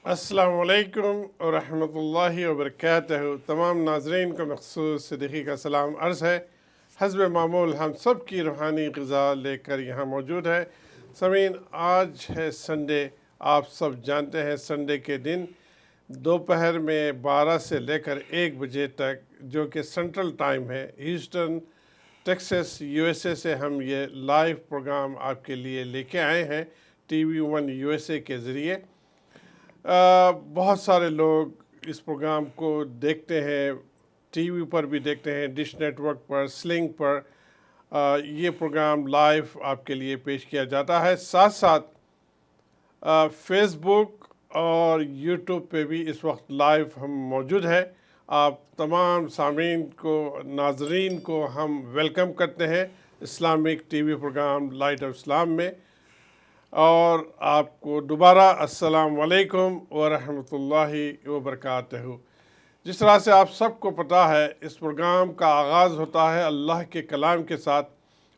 السلام علیکم ورحمۃ اللہ وبرکاتہ۔ تمام ناظرین کو مخصوص صدیقی کا سلام عرض ہے۔ حسب معمول ہم سب کی روحانی غذا لے کر یہاں موجود ہے۔ سامعین، آج ہے سنڈے۔ آپ سب جانتے ہیں سنڈے کے دن دوپہر میں 12 سے لے کر 1 بجے تک، جو کہ سینٹرل ٹائم ہے، Houston Texas U S A سے ہم یہ لائیو پروگرام آپ کے لیے لے کے آئے ہیں T V one U S A کے ذریعے۔ بہت سارے لوگ اس پروگرام کو دیکھتے ہیں، ٹی وی پر بھی دیکھتے ہیں، ڈش نیٹ ورک پر، سلنگ پر یہ پروگرام لائیو آپ کے لیے پیش کیا جاتا ہے۔ ساتھ ساتھ فیس بک اور یوٹیوب پہ بھی اس وقت لائیو ہم موجود ہیں۔ آپ تمام سامعین کو، ناظرین کو ہم ویلکم کرتے ہیں Islamic T V programme light of Islam میں، اور آپ کو دوبارہ السلام علیکم ورحمۃ اللہ وبرکاتہ۔ جس طرح سے آپ سب کو پتہ ہے، اس پروگرام کا آغاز ہوتا ہے اللہ کے کلام کے ساتھ۔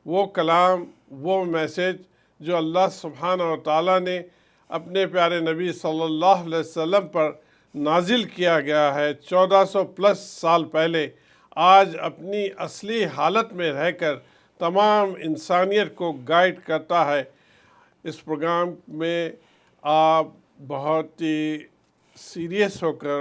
وہ کلام، وہ میسج جو اللہ سبحانہ و تعالیٰ نے اپنے پیارے نبی صلی اللہ علیہ وسلم پر نازل کیا گیا ہے 1400 پلس سال پہلے، آج اپنی اصلی حالت میں رہ کر تمام انسانیت کو گائیڈ کرتا ہے۔ اس پروگرام میں آپ بہت ہی سیریس ہو کر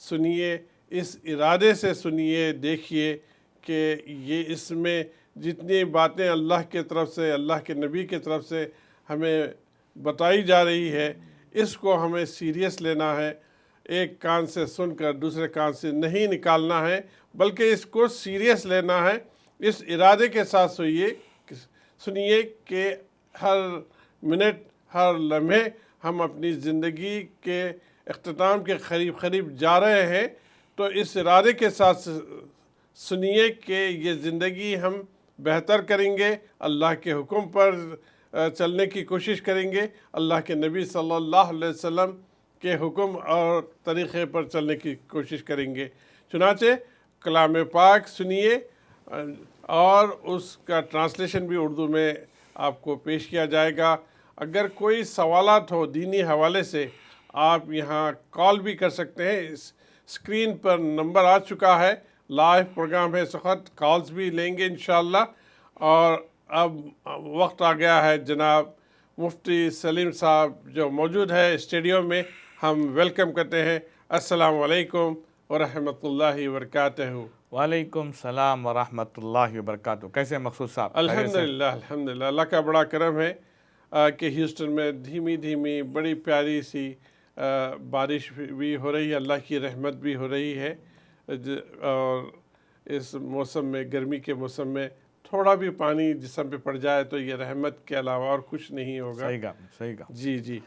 سنیے، اس ارادے سے سنیے، دیکھیے کہ یہ اس میں جتنی باتیں اللہ کے طرف سے، اللہ کے نبی کے طرف سے ہمیں بتائی جا رہی ہے، اس کو ہمیں سیریس لینا ہے۔ ایک کان سے سن کر دوسرے کان سے نہیں نکالنا ہے، بلکہ اس کو سیریس لینا ہے۔ اس ارادے کے ساتھ سنیے کہ ہر منٹ، ہر لمحے ہم اپنی زندگی کے اختتام کے قریب جا رہے ہیں، تو اس ارادے کے ساتھ سنیے کہ یہ زندگی ہم بہتر کریں گے، اللہ کے حکم پر چلنے کی کوشش کریں گے، اللہ کے نبی صلی اللہ علیہ وسلم کے حکم اور طریقے پر چلنے کی کوشش کریں گے۔ چنانچہ کلام پاک سنیے، اور اس کا ٹرانسلیشن بھی اردو میں آپ کو پیش کیا جائے گا۔ اگر کوئی سوالات ہو دینی حوالے سے، آپ یہاں کال بھی کر سکتے ہیں۔ اس اسکرین پر نمبر آ چکا ہے، لائیو پروگرام ہے اس وقت، کالز بھی لیں گے انشاءاللہ۔ اور اب وقت آ گیا ہے جناب مفتی سلیم صاحب جو موجود ہے اسٹوڈیو میں، ہم ویلکم کرتے ہیں۔ السلام علیکم ورحمۃ اللہ وبرکاتہ۔ وعلیکم السلام ورحمۃ اللہ وبرکاتہ۔ کیسے مقصود صاحب؟ الحمدللہ الحمدللہ، اللہ کا بڑا کرم ہے کہ ہیوسٹن میں دھیمی دھیمی بڑی پیاری سی بارش بھی ہو رہی ہے، اللہ کی رحمت بھی ہو رہی ہے۔ اور اس موسم میں، گرمی کے موسم میں، تھوڑا بھی پانی جسم پہ پڑ جائے تو یہ رحمت کے علاوہ اور کچھ نہیں ہوگا۔ صحیح کہا، صحیح کہا۔ جی جی،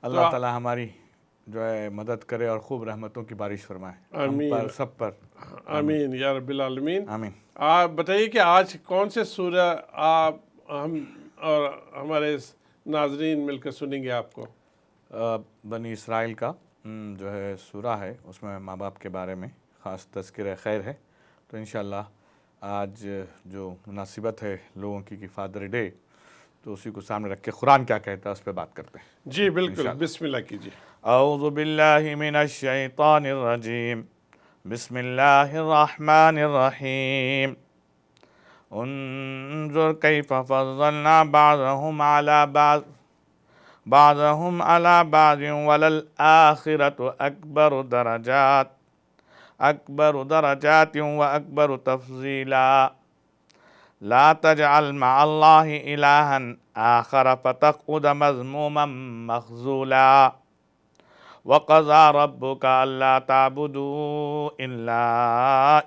اللہ تعالیٰ ہماری جو ہے مدد کرے اور خوب رحمتوں کی بارش فرمائے ہم پر، سب پر۔ آمین یا رب العالمین۔ آمین۔ آپ بتائیے کہ آج کون سے سورہ آپ، ہم اور ہمارے ناظرین مل کر سنیں گے آپ کو؟ بنی اسرائیل کا جو ہے سورہ ہے، اس میں ماں باپ کے بارے میں خاص تذکرہ خیر ہے، تو انشاءاللہ آج جو مناسبت ہے لوگوں کی کہ فادر ڈے، تو اسی کو سامنے رکھ کے قرآن کیا کہتا ہے اس پہ بات کرتے ہیں۔ جی بالکل، بسم اللہ کیجیے۔ اعوذ باللہ من الشیطان الرجیم، بسم اللہ الرحمن الرحیم۔ انظر کیف فضلنا بعضهم على بعض وللآخرۃ اکبر درجات واکبر تفضیلا، لا تجعل مع اللہ الہا آخر فتقعد مذموما مخذولا، وقضى ربك ألا تعبدوا إلا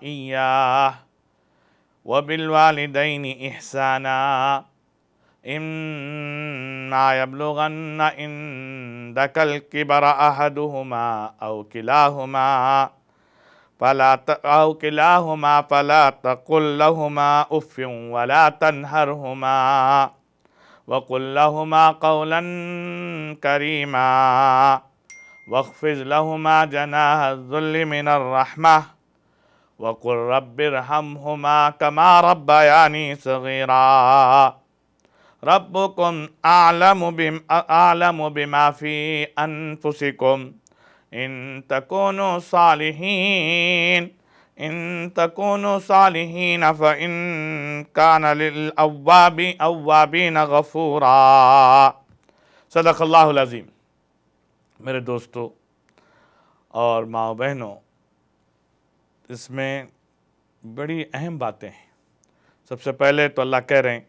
إياه وبالوالدين إحسانا، إما يبلغن عندك الكبر أحدهما أو كلاهما فلا تقل لهما أف ولا تنهرهما وقل لهما قولا كريما، واخفض لهما جناح الذل من الرحمة وقل رب ارحمهما كما ربياني صغيرا، ربكم أعلم بما في أنفسكم ان تکونوا صالحین ان تکونوا صالحین فإن کان للأوابین غفورا۔ صدق اللہ العظیم۔ میرے دوستو اور ماں بہنوں، اس میں بڑی اہم باتیں ہیں۔ سب سے پہلے تو اللہ کہہ رہے ہیں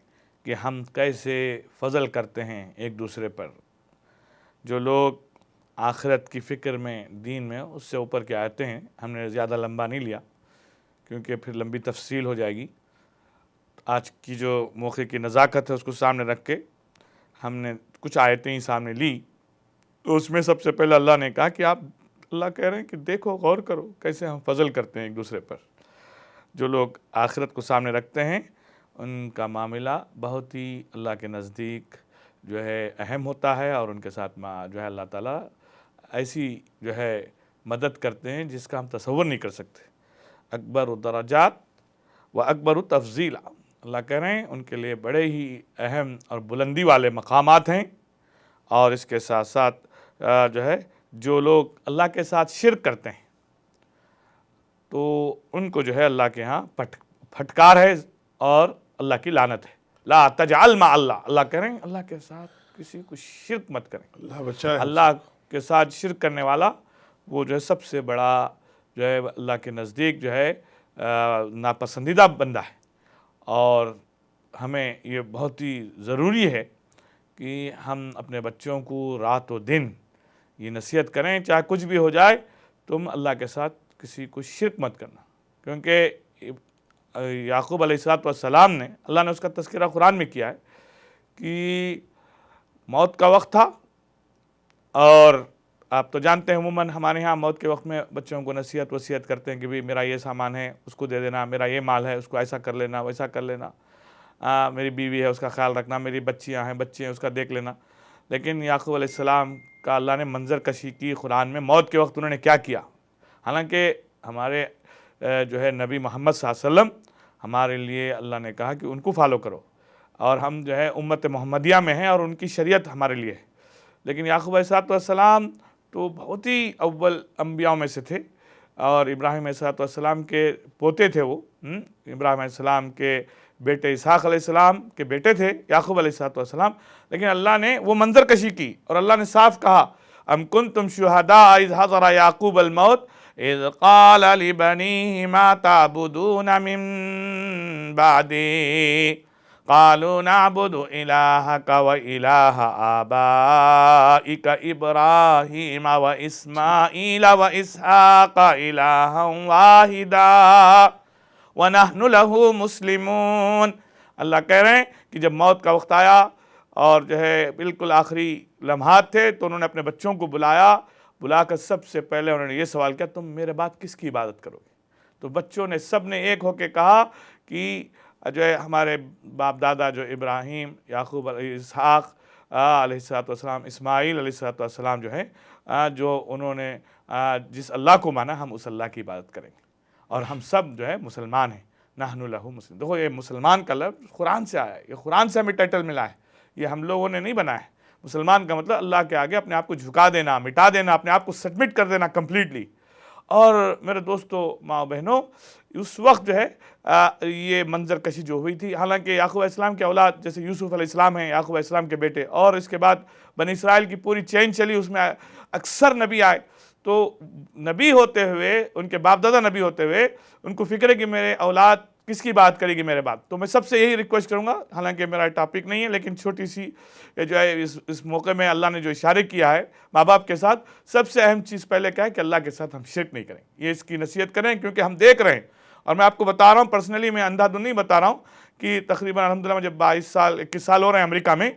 کہ ہم کیسے فضل کرتے ہیں ایک دوسرے پر۔ جو لوگ آخرت کی فکر میں، دین میں، اس سے اوپر کے آتے ہیں، ہم نے زیادہ لمبا نہیں لیا کیونکہ پھر لمبی تفصیل ہو جائے گی۔ آج کی جو موقع کی نزاکت ہے اس کو سامنے رکھ کے ہم نے کچھ آیتیں ہی سامنے لی، تو اس میں سب سے پہلے اللہ نے کہا کہ اللہ کہہ رہے ہیں کہ دیکھو، غور کرو کیسے ہم فضل کرتے ہیں ایک دوسرے پر۔ جو لوگ آخرت کو سامنے رکھتے ہیں ان کا معاملہ بہت ہی اللہ کے نزدیک جو ہے اہم ہوتا ہے، اور ان کے ساتھ جو ہے اللہ تعالیٰ ایسی جو ہے مدد کرتے ہیں جس کا ہم تصور نہیں کر سکتے۔ اکبر الدرجات و اکبر التفضیل، اللہ کہہ رہے ہیں ان کے لیے بڑے ہی اہم اور بلندی والے مقامات ہیں۔ اور اس کے ساتھ ساتھ جو ہے جو لوگ اللہ کے ساتھ شرک کرتے ہیں تو ان کو جو ہے اللہ کے ہاں پھٹکار ہے اور اللہ کی لعنت ہے۔ لا تجعل مع اللہ، اللہ کہہ رہے ہیں اللہ کے ساتھ کسی کو شرک مت کریں۔ اللہ بچائے۔ اللہ کے ساتھ شرک کرنے والا وہ جو ہے سب سے بڑا جو ہے اللہ کے نزدیک جو ہے ناپسندیدہ بندہ ہے۔ اور ہمیں یہ بہت ہی ضروری ہے کہ ہم اپنے بچوں کو رات و دن یہ نصیحت کریں، چاہے کچھ بھی ہو جائے تم اللہ کے ساتھ کسی کو شرک مت کرنا، کیونکہ یعقوب علیہ السلام نے، اللہ نے اس کا تذکرہ قرآن میں کیا ہے کہ موت کا وقت تھا، اور آپ تو جانتے ہیں عموماً ہمارے ہاں موت کے وقت میں بچوں کو نصیحت وصیت کرتے ہیں کہ بھی میرا یہ سامان ہے اس کو دے دینا، میرا یہ مال ہے اس کو ایسا کر لینا، ویسا کر لینا، میری بیوی ہے اس کا خیال رکھنا، میری بچیاں ہیں بچے ہیں اس کا دیکھ لینا۔ لیکن یعقوب علیہ السلام کا اللہ نے منظر کشی کی قرآن میں، موت کے وقت انہوں نے کیا کیا۔ حالانکہ ہمارے جو ہے نبی محمد صلی اللہ علیہ وسلم، ہمارے لیے اللہ نے کہا کہ ان کو فالو کرو، اور ہم جو ہے امت محمدیہ میں ہیں اور ان کی شریعت ہمارے لیے ہے۔ لیکن یعقوب علیہ السلام تو بہت ہی اول انبیاء میں سے تھے، اور ابراہیم علیہ السلام کے پوتے تھے وہ، ابراہیم علیہ السلام کے بیٹے اسحاق علیہ السلام کے بیٹے تھے یعقوب علیہ السلام۔ لیکن اللہ نے وہ منظر کشی کی، اور اللہ نے صاف کہا ام کنتم شہداء اذ حضر یعقوب الموت اذ قال لبنیہ ما تعبدون من بعدی قالوا نعبد الہک و الہ آبائک ابراہیم و اسماعیل و اسحاق الہا واحدا وَنَحْنُ لَهُ مُسْلِمُونَ۔ اللہ کہہ رہے ہیں کہ جب موت کا وقت آیا اور جو ہے بالکل آخری لمحات تھے تو انہوں نے اپنے بچوں کو بلا کر سب سے پہلے انہوں نے یہ سوال کیا، تم میرے بعد کس کی عبادت کرو گے؟ تو بچوں نے سب نے ایک ہو کے کہا کہ جو ہے ہمارے باپ دادا جو ابراہیم، یعقوب، اسحاق علیہ السلام، اسماعیل علیہ السلام جو ہے جو انہوں نے جس اللہ کو مانا، ہم اس اللہ کی عبادت کریں گے، اور ہم سب جو ہے مسلمان ہیں۔ نحن لہ مسلم، دیکھو یہ مسلمان کا لفظ قرآن سے آیا ہے، یہ قرآن سے ہمیں ٹائٹل ملا ہے، یہ ہم لوگوں نے نہیں بنایا ہے۔ مسلمان کا مطلب اللہ کے آگے اپنے آپ کو جھکا دینا، مٹا دینا، اپنے آپ کو سبمٹ کر دینا کمپلیٹلی۔ اور میرے دوستو، ماں بہنوں، اس وقت جو ہے یہ منظر کشی جو ہوئی تھی، حالانکہ یعقوب علیہ السلام کے اولاد جیسے یوسف علیہ السلام ہیں، یعقوب علیہ السلام کے بیٹے، اور اس کے بعد بنی اسرائیل کی پوری چین چلی، اس میں اکثر نبی آئے، تو نبی ہوتے ہوئے، ان کے باپ دادا نبی ہوتے ہوئے، ان کو فکر ہے کہ میرے اولاد کس کی بات کرے گی میرے بعد۔ تو میں سب سے یہی ریکویسٹ کروں گا، حالانکہ میرا ٹاپک نہیں ہے لیکن چھوٹی سی جو ہے اس موقع میں اللہ نے جو اشارے کیا ہے ماں باپ کے ساتھ، سب سے اہم چیز پہلے کیا ہے کہ اللہ کے ساتھ ہم شرک نہیں کریں، یہ اس کی نصیحت کریں، کیونکہ ہم دیکھ رہے ہیں، اور میں آپ کو بتا رہا ہوں پرسنلی، میں اندھا دھند نہیں بتا رہا ہوں، کہ تقریباً الحمدللہ مجھے 21 سال ہو رہے ہیں امریکہ میں،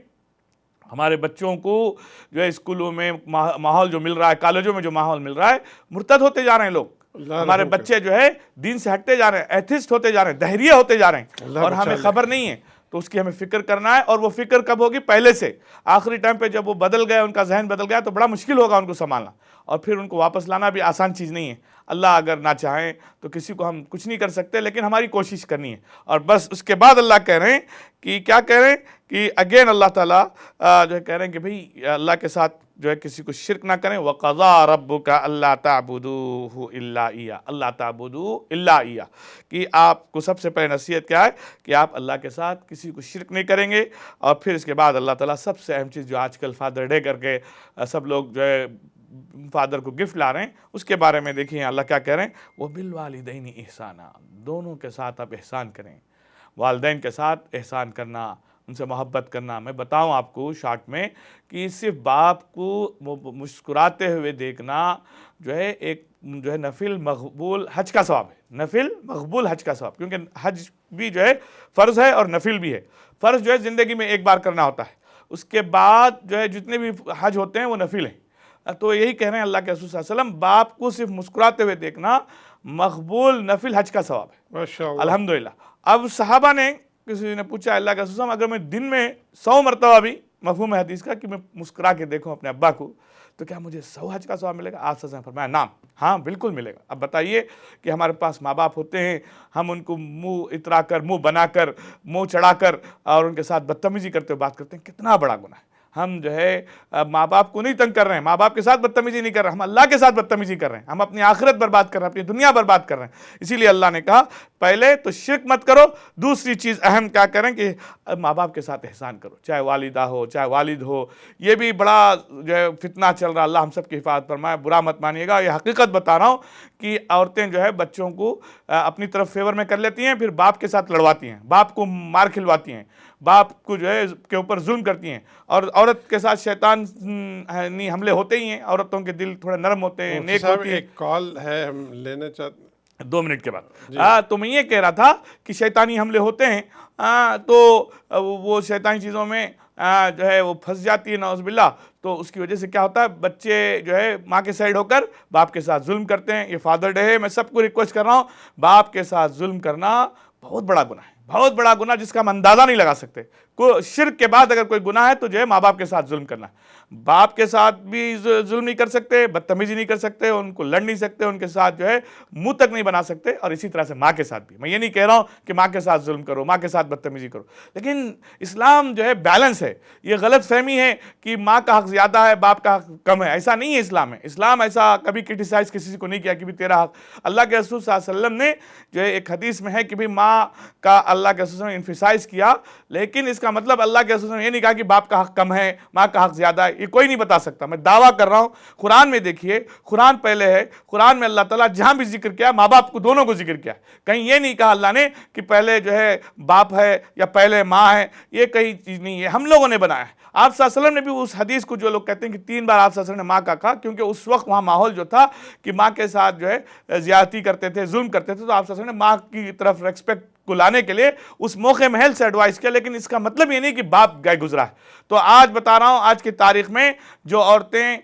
ہمارے بچوں کو جو ہے اسکولوں میں ماحول جو مل رہا ہے، کالجوں میں جو ماحول مل رہا ہے، مرتد ہوتے جا رہے ہیں لوگ، ہمارے بچے جو ہے دین سے ہٹتے جا رہے ہیں، ایتھسٹ ہوتے جا رہے ہیں، دہریہ ہوتے جا رہے ہیں، اور ہمیں خبر نہیں ہے۔ تو اس کی ہمیں فکر کرنا ہے، اور وہ فکر کب ہوگی؟ پہلے سے۔ آخری ٹائم پہ جب وہ بدل گئے، ان کا ذہن بدل گیا، تو بڑا مشکل ہوگا ان کو سنبھالنا، اور پھر ان کو واپس لانا بھی آسان چیز نہیں ہے۔ اللہ اگر نہ چاہیں تو کسی کو ہم کچھ نہیں کر سکتے، لیکن ہماری کوشش کرنی ہے۔ اور بس اس کے بعد اللہ کہہ رہے ہیں کہ کیا کہہ رہے ہیں کہ اگین اللہ تعالیٰ جو ہے کہہ رہے ہیں کہ بھئی اللہ کے ساتھ جو ہے کسی کو شرک نہ کریں. وَقَضَىٰ رَبُّكَ أَلَّا تَعْبُدُوهُ إِلَّا إِيَّاهُ أَلَّا تَعْبُدُوا إِلَّا إِيَّاهُ کہ آپ کو سب سے پہلے نصیحت کیا ہے کہ آپ اللہ کے ساتھ کسی کو شرک نہیں کریں گے. اور پھر اس کے بعد اللہ تعالیٰ سب سے اہم چیز جو آج کل فادر ڈے کر کے سب لوگ جو ہے فادر کو گفٹ لا رہے ہیں, اس کے بارے میں دیکھیں اللہ کیا کہہ رہے ہیں. وَبِالْوَالِدَيْنِ إِحْسَانًا دونوں کے ساتھ آپ احسان کریں. والدین کے ساتھ احسان کرنا, ان سے محبت کرنا. میں بتاؤں آپ کو شارٹ میں کہ صرف باپ کو مسکراتے ہوئے دیکھنا جو ہے ایک جو ہے نفل مقبول حج کا ثواب ہے. نفل مقبول حج کا ثواب, کیونکہ حج بھی جو ہے فرض ہے اور نفل بھی ہے. فرض جو ہے زندگی میں ایک بار کرنا ہوتا ہے, اس کے بعد جو ہے جتنے بھی حج ہوتے ہیں وہ نفل ہیں. تو یہی کہہ رہے ہیں اللہ کے رسول صلی اللہ علیہ وسلم, باپ کو صرف مسکراتے ہوئے دیکھنا مقبول نفل حج کا ثواب ہے. ماشاءاللہ. الحمدللہ. اب صحابہ نے کسی نے پوچھا اللہ کے رسول صلی اللہ علیہ وسلم اگر میں دن میں 100 مرتبہ بھی مفہوم ہے حدیث کا کہ میں مسکرا کے دیکھوں اپنے ابا کو تو کیا مجھے 100 حج کا ثواب ملے گا؟ آپ صلی اللہ علیہ وسلم فرمایا نعم, ہاں بالکل ملے گا. اب بتائیے کہ ہمارے پاس ماں باپ ہوتے ہیں, ہم ان کو منہ اترا کر, منہ بنا کر, منہ چڑھا کر اور ان کے ساتھ بدتمیزی کرتے ہوئے بات کرتے ہیں, کتنا بڑا گناہ ہے. ہم جو ہے ماں باپ کو نہیں تنگ کر رہے ہیں, ماں باپ کے ساتھ بدتمیزی نہیں کر رہے ہیں, ہم اللہ کے ساتھ بدتمیزی کر رہے ہیں, ہم اپنی آخرت برباد کر رہے ہیں, اپنی دنیا برباد کر رہے ہیں. اسی لیے اللہ نے کہا پہلے تو شرک مت کرو, دوسری چیز اہم کیا کریں کہ ماں باپ کے ساتھ احسان کرو, چاہے والدہ ہو چاہے والد ہو. یہ بھی بڑا جو ہے فتنہ چل رہا, اللہ ہم سب کی حفاظت فرمائے, برا مت مانیے گا. یہ حقیقت بتا رہا ہوں کہ عورتیں جو ہے بچوں کو اپنی طرف فیور میں کر لیتی ہیں, پھر باپ کے ساتھ لڑواتی ہیں, باپ کو مار کھلواتی ہیں, باپ کو جو ہے کے اوپر ظلم کرتی ہیں. اور عورت کے ساتھ شیطانی حملے ہوتے ہی ہیں, عورتوں کے دل تھوڑے نرم ہوتے ہیں, نیک صاحب ہوتی ہیں. ایک کال ہے, ہم لینا چاہتے ہیں 2 منٹ کے بعد. تو میں یہ کہہ رہا تھا کہ شیطانی حملے ہوتے ہیں تو وہ شیطانی چیزوں میں جو ہے وہ پھنس جاتی ہے نعوذ باللہ. تو اس کی وجہ سے کیا ہوتا ہے, بچے جو ہے ماں کے سائڈ ہو کر باپ کے ساتھ ظلم کرتے ہیں. یہ فادر ڈے ہے, میں سب کو ریکویسٹ کر رہا ہوں, باپ کے ساتھ ظلم کرنا بہت بڑا گناہ ہے, بہت بڑا گناہ جس کا ہم اندازہ نہیں لگا سکتے. شرک کے بعد اگر کوئی گناہ ہے تو جو ہے ماں باپ کے ساتھ ظلم کرنا. باپ کے ساتھ بھی ظلم نہیں کر سکتے, بدتمیزی نہیں کر سکتے, ان کو لڑ نہیں سکتے, ان کے ساتھ جو ہے منہ تک نہیں بنا سکتے. اور اسی طرح سے ماں کے ساتھ بھی. میں یہ نہیں کہہ رہا ہوں کہ ماں کے ساتھ ظلم کرو, ماں کے ساتھ بدتمیزی کرو, لیکن اسلام جو ہے بیلنس ہے. یہ غلط فہمی ہے کہ ماں کا حق زیادہ ہے باپ کا حق کم ہے, ایسا نہیں ہے اسلام میں. اسلام ایسا کبھی کرٹیسائز کسی کو نہیں کیا کہ بھی تیرا حق. اللہ کے رسول صلی اللہ علیہ وسلم نے جو ہے ایک حدیث میں ہے کہ بھی ماں کا اللہ کے رسول نے انفسائز کیا, لیکن اس کا مطلب اللہ کے رسول نے یہ نہیں کہا کہ باپ کا حق کم ہے ماں کا حق زیادہ ہے. یہ کوئی نہیں بتا سکتا. میں دعویٰ کر رہا ہوں, قرآن میں دیکھیے, قرآن پہلے ہے, قرآن میں اللہ تعالیٰ جہاں بھی ذکر کیا ماں باپ کو دونوں کو ذکر کیا. کہیں یہ نہیں کہا اللہ نے کہ پہلے جو ہے باپ ہے یا پہلے ماں ہے, یہ کئی چیز نہیں ہے, ہم لوگوں نے بنایا ہے. آپ صلی اللہ علیہ وسلم نے بھی اس حدیث کو, جو لوگ کہتے ہیں کہ 3 بار آپ صلی اللہ علیہ وسلم نے ماں کا کہا, کیونکہ اس وقت وہاں ماحول جو تھا کہ ماں کے ساتھ جو ہے زیادتی کرتے تھے, ظلم کرتے تھے, تو آپ صلی اللہ علیہ وسلم نے ماں کی طرف ریسپیکٹ کو لانے کے لیے اس موقع محل سے ایڈوائز کیا. لیکن اس کا مطلب یہ نہیں کہ باپ گئے گزرا ہے. تو آج بتا رہا ہوں, آج کی تاریخ میں جو عورتیں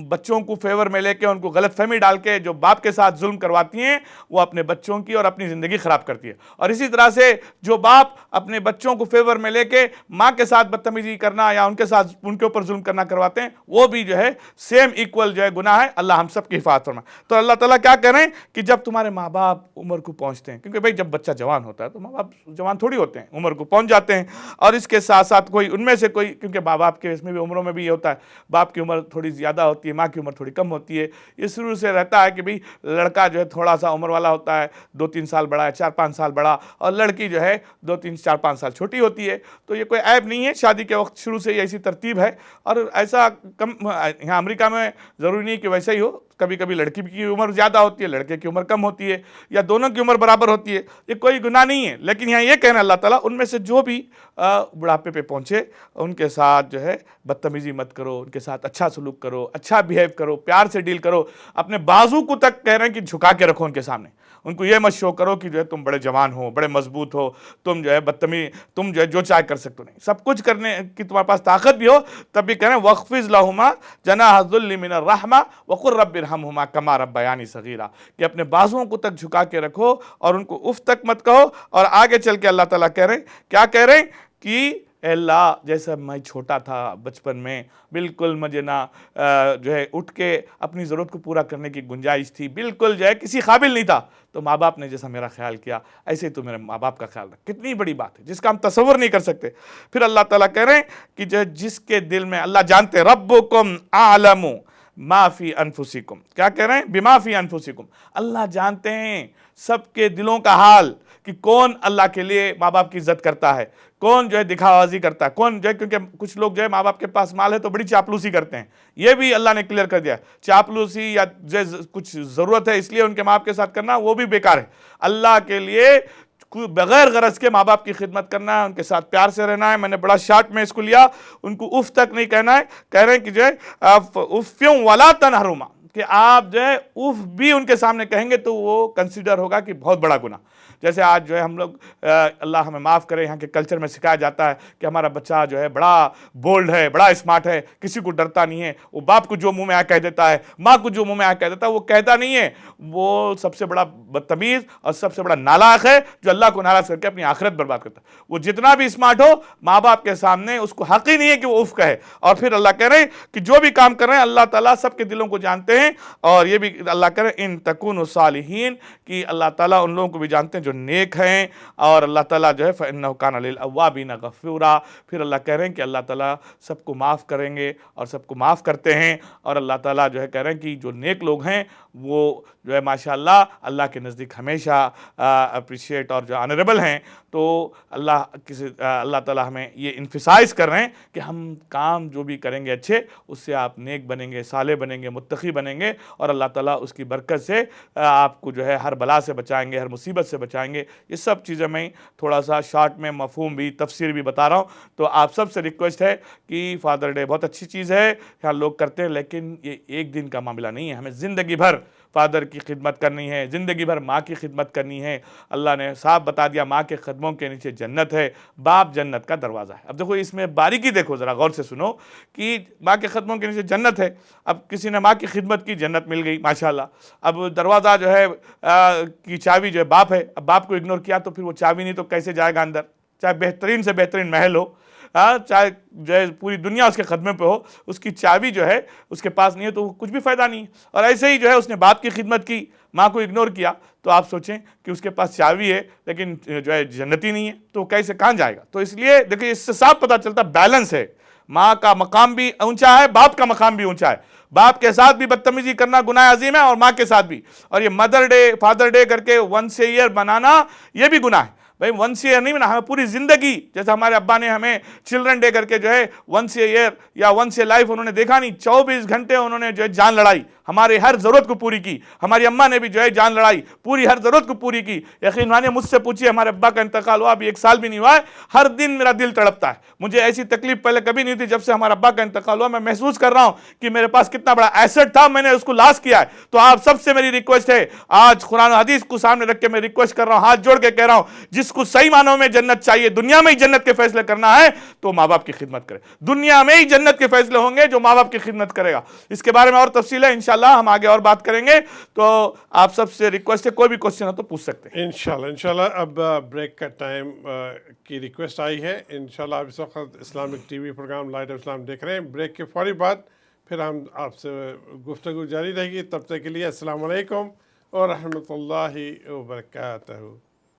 بچوں کو فیور میں لے کے ان کو غلط فہمی ڈال کے جو باپ کے ساتھ ظلم کرواتی ہیں, وہ اپنے بچوں کی اور اپنی زندگی خراب کرتی ہے. اور اسی طرح سے جو باپ اپنے بچوں کو فیور میں لے کے ماں کے ساتھ بدتمیزی کرنا یا ان کے ساتھ ان کے اوپر ظلم کرنا کرواتے ہیں, وہ بھی جو ہے سیم ایکول جو ہے گناہ ہے. اللہ ہم سب کی حفاظت فرمائے. تو اللہ تعالیٰ کیا کہہ رہے ہیں کہ جب تمہارے ماں باپ عمر کو پہنچتے ہیں, کیونکہ بھائی جب بچہ جوان ہوتا ہے تو ماں باپ جوان تھوڑی ہوتے ہیں, عمر کو پہنچ جاتے ہیں. اور اس کے ساتھ ساتھ کوئی ان میں سے کوئی, کیونکہ ماں باپ کے اس میں بھی عمروں میں بھی یہ ہوتا ہے, باپ کی عمر تھوڑی زیادہ ہوتی ہے, ماں کی عمر تھوڑی کم ہوتی ہے. یہ شروع سے رہتا ہے کہ بھئی لڑکا جو ہے تھوڑا سا عمر والا ہوتا ہے, 2-3 سال بڑا ہے, 4-5 سال بڑا, اور لڑکی جو ہے 2-3-4-5 سال چھوٹی ہوتی ہے. تو یہ کوئی عیب نہیں ہے, شادی کے وقت شروع سے یہ ایسی ترتیب ہے. اور ایسا کم یہاں امریکہ میں ضروری نہیں کہ ویسا ہی ہو, کبھی کبھی لڑکی کی عمر زیادہ ہوتی ہے, لڑکے کی عمر کم ہوتی ہے, یا دونوں کی عمر برابر ہوتی ہے. یہ کوئی گناہ نہیں ہے. لیکن یہاں یہ کہنا اللہ تعالیٰ ان میں سے جو بھی بڑھاپے پہ پہنچے ان کے ساتھ جو ہے بدتمیزی مت کرو, ان کے ساتھ اچھا سلوک کرو, اچھا بیہیو کرو, پیار سے ڈیل کرو. اپنے بازو کو تک کہہ رہے ہیں کہ جھکا کے رکھو ان کے سامنے. ان کو یہ مت شو کرو کہ جو ہے تم بڑے جوان ہو, بڑے مضبوط ہو, تم جو ہے تم جو ہے جو چاہے کر سکتے نہیں. سب کچھ کرنے کی تمہارے پاس طاقت بھی ہو, تب بھی کہہ رہے ہیں وَاخْفِضْ لَهُمَا جَنَاحَ الذُّلِّ مِنَ الرَّحْمَةِ وَقُلْ رَبِّ ارْحَمْهُمَا كَمَا رَبَّيَانِي صَغِيرًا, کہ اپنے بازوؤں کو تک جھکا کے رکھو اور ان کو اف تک مت کہو. اور آگے چل کے اللہ تعالیٰ کہہ رہے ہیں, کیا کہہ رہے ہیں کہ اے اللہ جیسا میں چھوٹا تھا بچپن میں، بالکل مجھے نہ جو ہے اٹھ کے اپنی ضرورت کو پورا کرنے کی گنجائش تھی، بالکل جو ہے کسی قابل نہیں تھا، تو ماں باپ نے جیسا میرا خیال کیا ایسے ہی تو میرے ماں باپ کا خیال رکھ۔ کتنی بڑی بات ہے جس کا ہم تصور نہیں کر سکتے۔ پھر اللہ تعالیٰ کہہ رہے ہیں کہ جو جس کے دل میں، اللہ جانتے ربکم اعلم ما فی انفسکم، کیا کہہ رہے ہیں؟ بما فی انفسکم، اللہ جانتے ہیں سب کے دلوں کا حال کہ کون اللہ کے لیے ماں باپ کی عزت کرتا ہے، کون جو ہے دکھاوازی کرتا ہے، کون جو ہے، کیونکہ کچھ لوگ جو ہے ماں باپ کے پاس مال ہے تو بڑی چاپلوسی کرتے ہیں، یہ بھی اللہ نے کلیئر کر دیا، چاپلوسی یا جو کچھ ضرورت ہے اس لیے ان کے ماں باپ کے ساتھ کرنا وہ بھی بیکار ہے۔ اللہ کے لیے بغیر غرض کے ماں باپ کی خدمت کرنا ہے، ان کے ساتھ پیار سے رہنا ہے۔ میں نے بڑا شارٹ میں اس کو لیا، ان کو اف تک نہیں کہنا ہے، کہہ رہے ہیں کہ جو ہے افیوں ولا تنہرما، کہ آپ جو ہے اف بھی ان کے سامنے کہیں گے تو وہ کنسیڈر ہوگا کہ بہت بڑا گناہ۔ جیسے آج جو ہے ہم لوگ اللہ ہمیں معاف کرے، یہاں کے کلچر میں سکھایا جاتا ہے کہ ہمارا بچہ جو ہے بڑا بولڈ ہے، بڑا اسمارٹ ہے، کسی کو ڈرتا نہیں ہے، وہ باپ کو جو منہ میں آیا کہہ دیتا ہے، ماں کو جو منہ میں آیا کہہ دیتا ہے، وہ کہتا نہیں ہے، وہ سب سے بڑا بدتمیز اور سب سے بڑا نالاق ہے جو اللہ کو ناراض کر کے اپنی آخرت برباد کرتا ہے۔ وہ جتنا بھی اسمارٹ ہو، ماں باپ کے سامنے اس کو حق ہی نہیں ہے کہ وہ اف کہے۔ اور پھر اللہ کہہ رہے ہیں کہ جو بھی کام کر رہے ہیں اللہ تعالیٰ سب کے دلوں کو جانتے ہیں، اور یہ بھی اللہ کہہ رہے ہیں ان تکونوا صالحین، کہ اللہ تعالیٰ ان لوگوں کو بھی جانتے ہیں جو نیک ہیں، اور اللہ تعالیٰ جو ہے فإنہ کان للأوابین غفورا۔ پھر اللہ کہہ رہے ہیں کہ اللہ تعالیٰ سب کو معاف کریں گے اور سب کو معاف کرتے ہیں، اور اللہ تعالیٰ جو ہے کہہ رہے ہیں کہ جو نیک لوگ ہیں وہ جو ہے ماشاءاللہ اللہ کے نزدیک ہمیشہ اپریشیٹ اور جو آنریبل ہیں۔ تو اللہ تعالیٰ ہمیں یہ انفسائز کر رہے ہیں کہ ہم کام جو بھی کریں گے اچھے، اس سے آپ نیک بنیں گے، صالح بنیں گے، متقی بنیں گے، اور اللہ تعالیٰ اس کی برکت سے آپ کو جو ہے ہر بلا سے بچائیں گے، ہر مصیبت سے بچائیں گے۔ یہ سب چیزیں میں تھوڑا سا شارٹ میں مفہوم بھی، تفسیر بھی بتا رہا ہوں۔ تو آپ سب سے ریکویسٹ ہے کہ فادر ڈے بہت اچھی چیز ہے، یہاں لوگ کرتے ہیں، لیکن یہ ایک دن کا معاملہ نہیں ہے، ہمیں زندگی بھر فادر کی خدمت کرنی ہے، زندگی بھر ماں کی خدمت کرنی ہے۔ اللہ نے صاحب بتا دیا ماں کے قدموں کے نیچے جنت ہے، باپ جنت کا دروازہ ہے۔ اب دیکھو اس میں باریکی دیکھو، ذرا غور سے سنو کہ ماں کے قدموں کے نیچے جنت ہے، اب کسی نے ماں کی خدمت کی، جنت مل گئی ماشاءاللہ۔ اب دروازہ جو ہے کی چابی جو ہے باپ ہے، اب باپ کو اگنور کیا تو پھر وہ چابی نہیں تو کیسے جائے گا اندر؟ چاہے بہترین سے بہترین محل ہو، چاہے جو ہے پوری دنیا اس کے خدمے پہ ہو، اس کی چابی جو ہے اس کے پاس نہیں ہے تو کچھ بھی فائدہ نہیں ہے۔ اور ایسے ہی جو ہے اس نے باپ کی خدمت کی، ماں کو اگنور کیا، تو آپ سوچیں کہ اس کے پاس چابی ہے لیکن جو ہے جنتی نہیں ہے تو کیسے کہاں جائے گا؟ تو اس لیے دیکھیں اس سے صاف پتہ چلتا بیلنس ہے، ماں کا مقام بھی اونچا ہے، باپ کا مقام بھی اونچا ہے۔ باپ کے ساتھ بھی بدتمیزی کرنا گناہ عظیم ہے، اور ماں کے ساتھ بھی۔ اور یہ مدر ڈے، فادر ڈے کر کے ونس اے ایئر منانا یہ بھی گناہ ہے۔ بھائی ونس ایئر نہیں بنا، ہمیں پوری زندگی، جیسے ہمارے ابا نے ہمیں چلڈرن ڈے کر کے جو ہے ونس اے ایئر یا ونس اے لائف انہوں نے دیکھا نہیں، 24 گھنٹے انہوں نے جو ہے جان لڑائی، ہماری ہر ضرورت کو پوری کی۔ ہماری اماں نے بھی جو ہے جان لڑائی، پوری ہر ضرورت کو پوری کی۔ یقین مانیے مجھ سے پوچھیے، ہمارے ابا کا انتقال ہوا ابھی 1 سال بھی نہیں ہوا ہے، ہر دن میرا دل تڑپتا ہے۔ مجھے ایسی تکلیف پہلے کبھی نہیں تھی، جب سے ہمارے ابا کا انتقال ہوا میں محسوس کر رہا ہوں کہ میرے پاس کتنا بڑا ایسٹ تھا، میں نے اس کو لاس کیا ہے۔ تو آپ سب سے میری ریکویسٹ ہے، آج قرآن و حدیث کو سامنے رکھ کے میں ریکویسٹ کر رہا ہوں، ہاتھ جوڑ کے کہہ رہا ہوں، جس کو صحیح معنوں میں جنت چاہیے، دنیا میں ہی جنت کے فیصلے کرنا ہے تو ماں باپ کی خدمت کرے۔ دنیا میں ہی جنت کے فیصلے ہوں گے جو ماں باپ کی خدمت کرے گا۔ اس کے بارے میں اور تفصیل ہے انشاءاللہ ہم آگے اور بات کریں گے۔ تو آپ سب سے ریکویسٹ ہے، کوئی بھی کوشچن ہو تو پوچھ سکتے ہیں انشاءاللہ اب بریک کا ٹائم کی ریکویسٹ آئی ہے۔ انشاءاللہ آپ اس وقت Islamic T V programme light of Islam دیکھ رہے ہیں۔ بریک کے فوری بعد پھر ہم آپ سے گفتگو جاری رہے گی، تب تک کے لیے السلام علیکم ورحمۃ اللہ وبرکاتہ۔